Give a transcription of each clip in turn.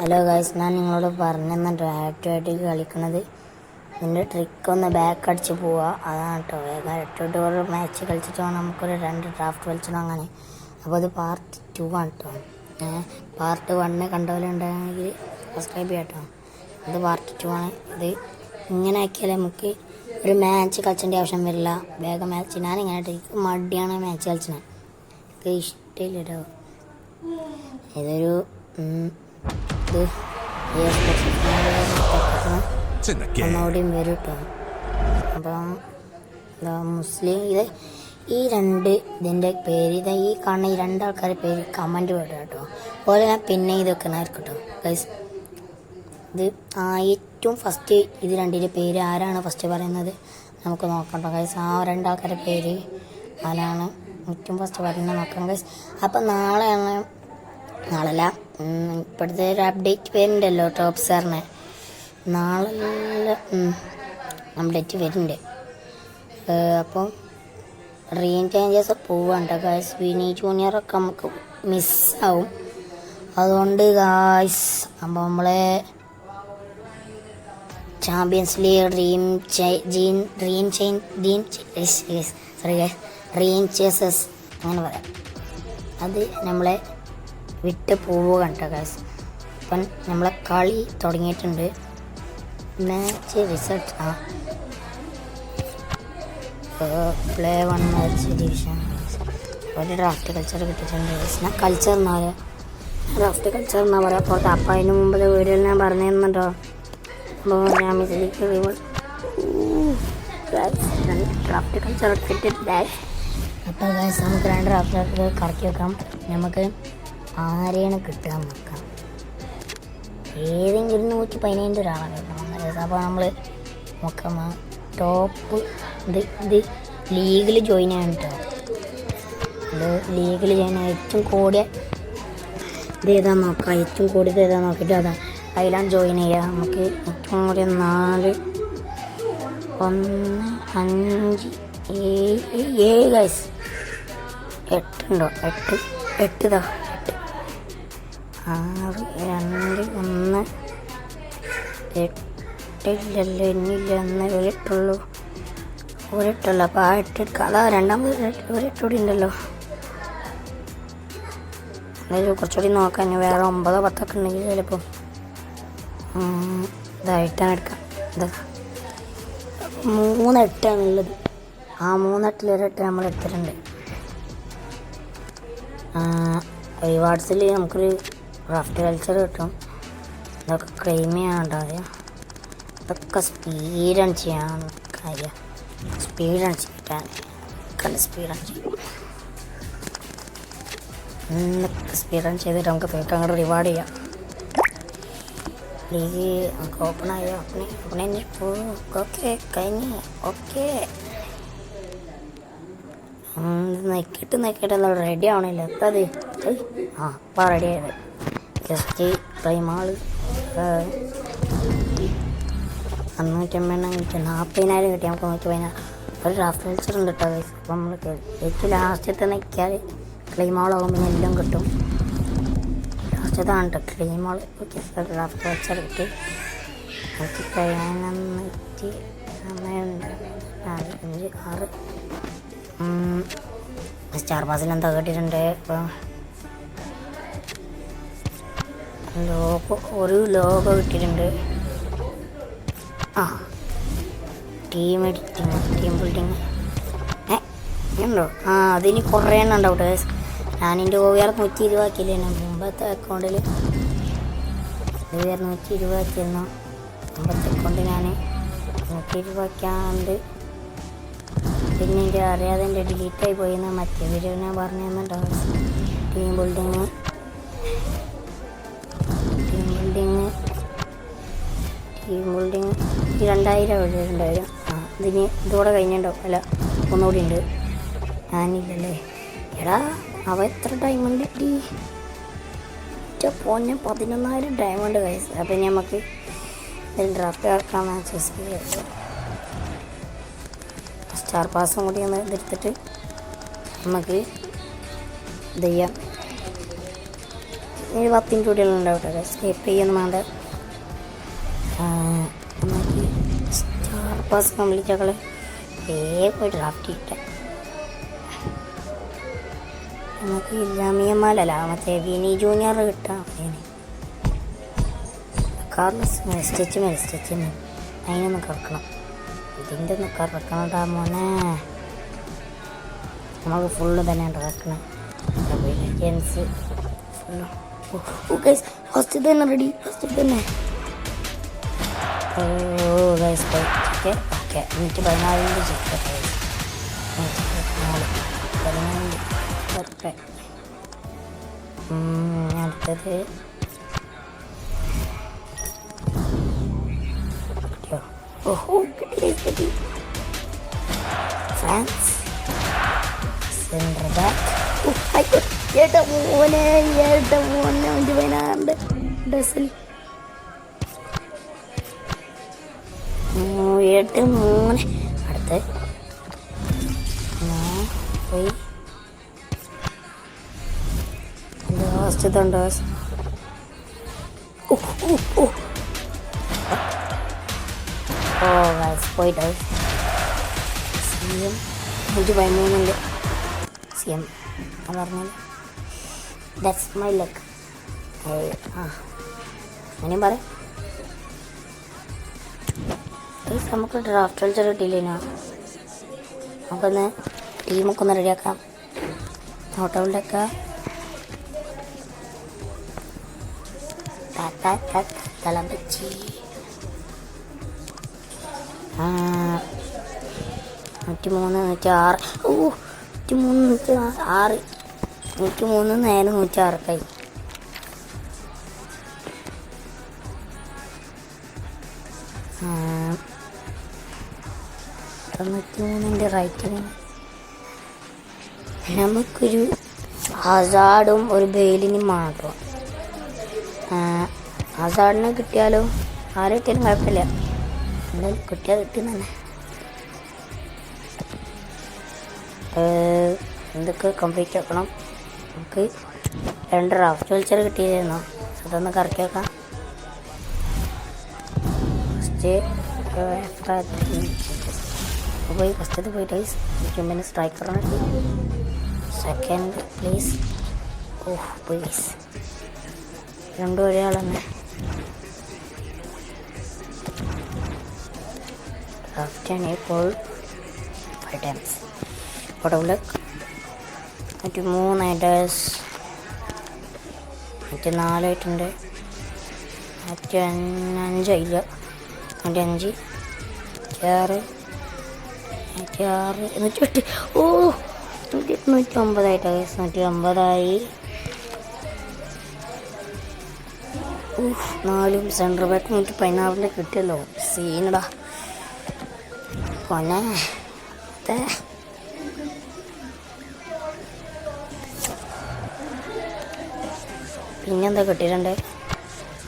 Hello guys, ഞാൻ നിങ്ങളോട് പറഞ്ഞെന്ന ഡ്രാഫ്റ്റായിട്ട് കളിക്കുന്നത് ഇതിൻ്റെ ട്രിക്കൊന്ന് ബാക്ക് അടിച്ച് പോവുക. അതാണ് കേട്ടോ. വേഗം ഒരു മാച്ച് കളിച്ചിട്ട് വേണം നമുക്കൊരു 2 ഡ്രാഫ്റ്റ് കളിച്ചിട്ട് അങ്ങനെ. അപ്പോൾ അത് പാർട്ട് 2 ആണ് കേട്ടോ. പാർട്ട് 1 കണ്ടവരുണ്ടെങ്കിൽ സബ്സ്ക്രൈബ് ചെയ്യാം കേട്ടോ. ഇത് പാർട്ട് 2 ആണ്. ഇത് ഇങ്ങനെ ആക്കിയാൽ നമുക്ക് ഒരു മാച്ച് കളിച്ചതിൻ്റെ ആവശ്യം വരില്ല. വേഗം മാച്ച് ഞാനിങ്ങനെ ട്രിക്ക് മടിയാണ് മാച്ച് കളിച്ചത്. എനിക്ക് ഇഷ്ടമില്ല കേട്ടോ. ഇതൊരു ഒന്നുകൂടിയും വരും കേട്ടോ. അപ്പം മുസ്ലിം ഈ ഇതിൻ്റെ പേര് ഈ കാണുന്ന ഈ 2 ആൾക്കാരുടെ പേര് കമൻറ്റ് വിടുക കേട്ടോ. അതുപോലെ ഞാൻ പിന്നെ ഇതൊക്കെ ആയിരിക്കും കേട്ടോ ഗൈസ്. ഇത് ഏറ്റവും ഫസ്റ്റ് ഇത് 2ൻ്റെ പേര് ആരാണ് ഫസ്റ്റ് പറയുന്നത് നമുക്ക് നോക്കട്ടോ ഗൈസ്. 2 ആൾക്കാരുടെ പേര് ആരാണ് ഏറ്റവും ഫസ്റ്റ് പറയുന്നത് നോക്കാം ഗൈസ്. അപ്പം നാളല്ല ഇപ്പോഴത്തെ ഒരു അപ്ഡേറ്റ് വരുന്നുണ്ടല്ലോ ടോപ്പ് സാറിന്. നാളെ അപ്ഡേറ്റ് വരുന്നുണ്ട്. അപ്പം റീൻ ചേഞ്ചസ് പോവാണ്ട ഗായ്സ്. വിനി ജൂനിയറൊക്കെ നമുക്ക് മിസ്സാവും. അതുകൊണ്ട് ഗായ്സ് അപ്പോൾ നമ്മളെ ചാമ്പ്യൻസ് ലീഗ് ഡ്രീം ചേസസ് അങ്ങനെ പറയാം. അത് നമ്മളെ വിട്ട് പോവുക കേട്ടോ ഗൈസ്. അപ്പം നമ്മളെ കളി തുടങ്ങിയിട്ടുണ്ട്. Match result play 1 match division ഒരു ഡ്രാഫ്റ്റ് കൾച്ചർ കിട്ടിയിട്ടുണ്ട് ഗൈസ്. ഞാൻ കൾച്ചർ ഡ്രാഫ്റ്റ് കൾച്ചർ എന്നാ പറയാം. അപ്പോൾ അപ്പം അതിന് മുമ്പ് വീഡിയോയിൽ ഞാൻ പറഞ്ഞു തരുന്നുണ്ടോ. അപ്പോൾ ഞാൻ ഇതിലേക്ക് ഡ്രാഫ്റ്റ് കൾച്ചർ കിട്ടിയിട്ടുണ്ട്. അപ്പോൾ ഗൈസ് നമുക്ക് 2 ഡ്രാഫ്റ്റ് കറക്കി വെക്കാം. നമുക്ക് ആരെയാണ് കിട്ടാൻ നോക്കാം. ഏതെങ്കിലും 115 ഒരാളാണ് കിട്ടണം. അപ്പോൾ നമ്മൾ നോക്കാം. ടോപ്പ് ഇത് ലീഗിൽ ജോയിൻ ചെയ്യാൻ കേട്ടോ. ഇത് ലീഗിൽ ജോയിൻ ഏറ്റവും കൂടിയ ഇത് ഏതാ നോക്കാം. ഏറ്റവും കൂടിയത് ഏതാ നോക്കിയിട്ട് അതാ അതിലാണ് ജോയിൻ ചെയ്യുക. നമുക്ക് ഏറ്റവും കൂടിയ 4 1 5 7 ഗൈസ് 8 ഉണ്ടോ 8 ഇതാ 6 2 1 8 ഇല്ലല്ലോ ഇന്നില്ല 1 ഒരിട്ടുള്ളൂ അപ്പോൾ ആ 8 എടുക്കാം. അതാ രണ്ടാമത് 1 കൂടി ഉണ്ടല്ലോ. എന്തായാലും കുറച്ചുകൂടി നോക്കാം. ഇനി വേറെ 9 10 ഉണ്ടെങ്കിൽ ചിലപ്പോൾ ഇതായിട്ടാണ് എടുക്കാം. ഇതാ 3 8ആണുള്ളത്. ആ 3 8 1 8 നമ്മൾ എടുത്തിട്ടുണ്ട്. റിവാർഡ്സിൽ നമുക്കൊരു ഡ്രാഫ്റ്റ് കൾച്ചർ കിട്ടും. ഇതൊക്കെ ക്ലെയിം ചെയ്യാനുണ്ടാവും. ഇതൊക്കെ സ്പീഡാണ് ചെയ്യാൻ കാര്യം. സ്പീഡാണ് ചെയ്യാൻ സ്പീഡാണ് ചെയ്തിട്ട് നമുക്ക് തീർക്കാൻ അങ്ങോട്ട് റിവാർഡ് ചെയ്യാം. ലീഗ് നമുക്ക് ഓപ്പണായോ ഓക്കെ കഴിഞ്ഞ് ഓക്കെ നെക്കിട്ട് റെഡി ആവണില്ല. എത്ര അത് അപ്പോൾ റെഡി ആയത്. ജസ്റ്റ് പ്രൈമാള് 550 കിട്ടി. 40,000 കിട്ടി. നമുക്ക് 115 ഒരു ഡ്രാഫ്റ്റ് കൾച്ചർ ഉണ്ട് കേട്ടോ. അപ്പം നമ്മൾ ഏറ്റവും ലാസ്റ്റത്തെ നിൽക്കിയാൽ ക്ലെയിമാളാകും. പിന്നെ എല്ലാം കിട്ടും. ലാസ്റ്റത്താണ് കേട്ടോ ക്ലെയിമാൾ. ഓക്കെ ഡ്രാഫ്റ്റ് കൾച്ചർ കിട്ടി. 11 6 സ്റ്റാർ പാസിൽ എന്താ കേട്ടിട്ടുണ്ട്. ഇപ്പോൾ ലോഗോ കിട്ടിയിട്ടുണ്ട്. ടീം എഡിറ്റിങ് ടീം ബിൽഡിങ് ഉണ്ടോ. അതിന് കുറേ എണ്ണം ഉണ്ടാവും കേട്ടോ. ഞാനിൻ്റെ OVR 120 ആക്കിയില്ലേ. മുമ്പത്തെ അക്കൗണ്ടിൽ OVR 120 ആക്കിയിരുന്നു. മുമ്പത്തെ അക്കൗണ്ട് ഞാൻ 120 ആക്കാണ്ട് പിന്നെ എനിക്ക് അറിയാതെ എൻ്റെ ഡിലീറ്റായി പോയിന്ന് മറ്റേ വീഡിയോ ഞാൻ പറഞ്ഞു തന്നിട്ടുണ്ടാവും. ടീം ബിൽഡിങ് ഈ 2000 ഇതിന് ഇതോടെ കഴിഞ്ഞിട്ടുണ്ടാവും. അല്ല ഒന്നുകൂടി ഉണ്ട്. ഞാനില്ലല്ലേ എടാ അവ എത്ര ഡയമണ്ട് കിട്ടി. പോന്നെ 11,000 ഡയമണ്ട് കൈസ്. അപ്പം ഇനി നമുക്ക് ഡ്രാഫ്റ്റ് ആക്കാൻ മാച്ചസ് സ്റ്റാർ പാസും കൂടി ഒന്ന് ഇതെടുത്തിട്ട് നമുക്ക് ഇത് ചെയ്യാം. ഇനി 10 മിനിറ്റ് കൂടി ഉണ്ടാവട്ടെ. സ്കിപ്പ് ചെയ്യുന്ന വേണ്ട. നമുക്ക് സ്റ്റാർ പാസ് കംപ്ലീറ്റ് ആക്കളെ വേഗം ഡ്രാഫ്റ്റ് ചെയ്യട്ടെ. നമുക്ക് ജമിയമാലല്ല മറ്റേ വിനി ജൂനിയർ കിട്ടാം. കാർലസ് സ്റ്റിച്ച് അതിനൊന്ന് കറക്കണം. ഇതിൻ്റെ ഒന്ന് കറക്കണടാ മോനെ. നമുക്ക് ഫുള്ള് തന്നെ കറക്കണം. ജെൻസ് ഫസ്റ്റ് തന്നെ റെഡി. ഫസ്റ്റ് തന്നെ ഗൈസ് ഓക്കെ. 14 ചെക്ക് 14 അടുത്തത് കിട്ടി. France central back. ഏട്ടാ മോനെ 16 ഡ്രസ്സിൽ 8 3. അടുത്ത് പോയി ലാസ്റ്റ് ഇതുണ്ടോ. പോയിട്ട് CM 13 CM പറഞ്ഞാൽ ദാറ്റ്സ് മൈ ലക്ക്. അങ്ങനെയും പറയാം. നമുക്ക് ഡ്രാഫ്റ്റ് കളിച്ചാൽ കിട്ടിയില്ലേനോ. നമുക്കൊന്ന് ടീമൊക്കെ ഒന്ന് റെഡിയാക്കാം. നോട്ടൗണ്ടൊക്കെ തലപ്പച്ചി 103 106 103 106 103 നേരെ 106 93 റൈറ്റിന് നമുക്കൊരു ഹസാർഡും ഒരു ബെയിലിനും മാത്രം. ഹസാർഡിനെ കിട്ടിയാലോ ആരെ കിട്ടിയാലും കുഴപ്പമില്ല. എന്തായാലും കിട്ടിയാൽ കിട്ടും തന്നെ. എന്തൊക്കെ കംപ്ലീറ്റ് ആക്കണം. നമുക്ക് 2 ഡ്രാഫ്റ്റ് കളിച്ചാൽ കിട്ടിയിരുന്നു. അതൊന്ന് കറക്കി വെക്കാം. ഫസ്റ്റത് പോയിട്ട് പിന്നെ സ്ട്രൈക്കറാണ്. സെക്കൻഡ് പ്ലേസ് പ്ലീസ് 2 ഒരാൾ തന്നെ. ഡ്രാഫ്റ്റാണ് ഇപ്പോൾ 5 ടൈംസ്. ഒടവില് 3 ഐഡേഴ്സ് 4 ആയിട്ടുണ്ട്. 5 ആയില്ല. 5 6 108. 109 ആയിട്ട് 109 4 സെൻട്രൽ ബാക്ക് 116 കിട്ടിയല്ലോ. സീനടാ കൊന്നെ. പിന്നെന്താ കിട്ടിയിട്ടുണ്ട്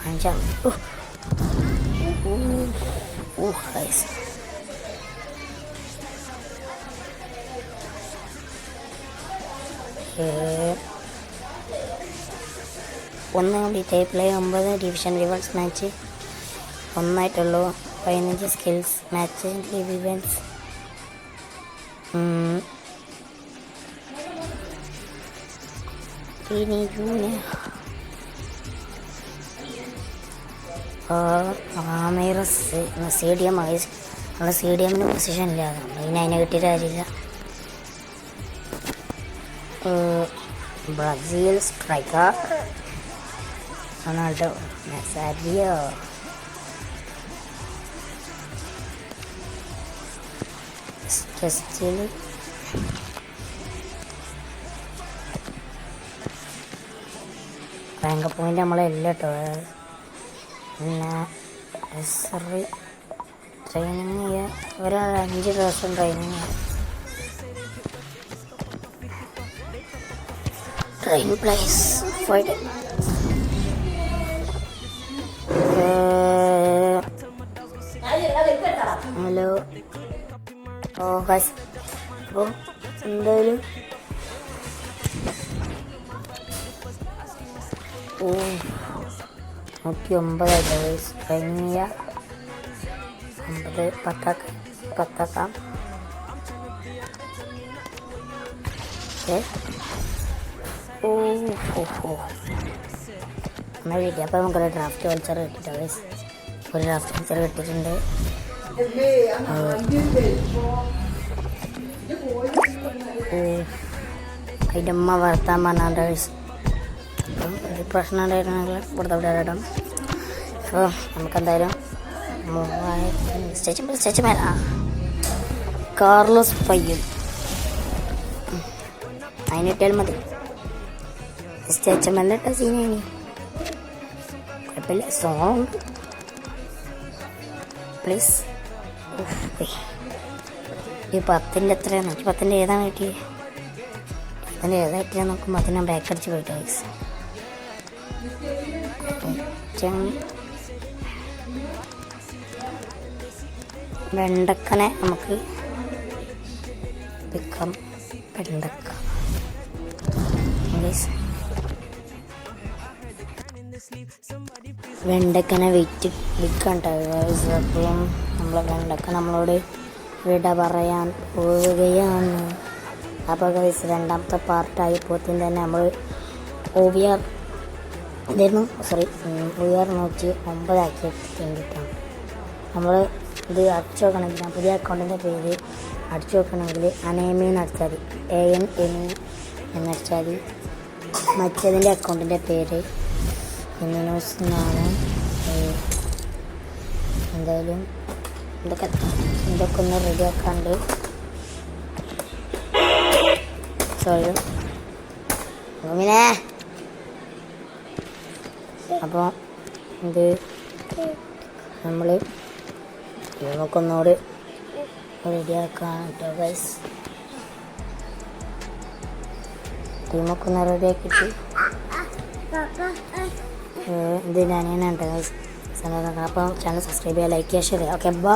5. ഒന്ന് complete play 9 division rivals match 1 15 skills match leave events. ഇനി സ്റ്റേഡിയം നമ്മളെ സ്റ്റേഡിയമിന് പൊസിഷൻ ഇല്ല. പിന്നെ അതിനെ കിട്ടിയിട്ട് കാര്യമില്ല. Brazil striker Ronaldo Nazario. ടെസ്റ്റിൽ റാങ്ക് പോയിന്റ് നമ്മളെല്ലാം കേട്ടോ. പിന്നെ ട്രെയിനിങ് ചെയ്യുക. ഒരാൾ 5 ദിവസം ട്രെയിനിങ് ചെയ്യുക. Train place hello. അപ്പോൾ എന്തായാലും ഓ 109 ഗൈസ്. കഴിഞ്ഞ 9 10 ഓ എന്നാൽ കിട്ടി. അപ്പോൾ നമുക്കൊരു ഡ്രാഫ്റ്റ് വൾച്ചർ കിട്ടിട്ടോ ഗൈസ്. ഒരു ഡ്രാഫ്റ്റ് വൾച്ചർ കിട്ടിയിട്ടുണ്ട്. അതിൻ്റെ അമ്മ വളർത്താൻ പറഞ്ഞാണ്ട് ഗൈസ്. അപ്പം ഒരു പ്രശ്നം ഉണ്ടായിരുന്നെങ്കിൽ ഇവിടുത്തെ ഇവിടെ ഇടാം. അപ്പോൾ നമുക്കെന്തായാലും സ്റ്റേച്ച് മേല കാർലോസ് പയ്യൻ അതിനിട്ടാലും മതി. സ്റ്റേച്ചമല്ല ഇട്ട സീനാണ്, കുഴപ്പമില്ല. Song please. ഈ 10ൻ്റെ എത്രയാണ്? 10ൻ്റെ ഏതാണ് കിട്ടിയത്? 10ൻ്റെ ഏതാ കിട്ടിയാൽ നോക്കുമ്പോൾ അതിന് ഞാൻ ബാക്ക് അടിച്ച് പോയിട്ട് ഗൈസ്. വെണ്ടക്കനെ നമുക്ക് വിൽക്കാം. വെണ്ടക്ക വെണ്ടക്കനെ വിൽക്കാൻ ഗൈസ്. അപ്പം വെണ്ടക്ക നമ്മളോട് വിട പറയാൻ പോവുകയാണ്. അപ്പോൾ ഗൈസ് രണ്ടാമത്തെ പാർട്ടായി പോത്തിന് തന്നെ നമ്മൾ OVR 109 ആക്കി എടുത്തിട്ടാണ്. നമ്മൾ ഇത് അടിച്ചു നോക്കണമെങ്കിൽ പുതിയ അക്കൗണ്ടിൻ്റെ പേര് അടിച്ചു നോക്കണമെങ്കിൽ അനേമിന്ന് അടിച്ചാൽ മതി. ANME എന്നടിച്ചാൽ മതി. മറ്റേതിൻ്റെ അക്കൗണ്ടിൻ്റെ പേര് ന്യൂസ് എന്നാണ്. എന്തായാലും ഇതൊക്കെ ഒന്ന് റെഡിയാക്കാണ്ട് സോറി പിന്നെ. അപ്പോൾ ഇത് നമ്മൾ നമുക്കൊന്നോട് റെഡിയാക്കാം കേട്ടോ ഗൈസ്. ടീമൊക്കെ ഒന്ന് റെഡിയാക്കിയിട്ട് ഇത് ഞാനാണ് കേട്ടോ ഗൈസ്. അപ്പോൾ ചാനൽ സബ്സ്ക്രൈബ് ചെയ്യുക, ലൈക്ക് ചെയ്യുക, ഷെയർ ചെയ്യുക. Okay bye.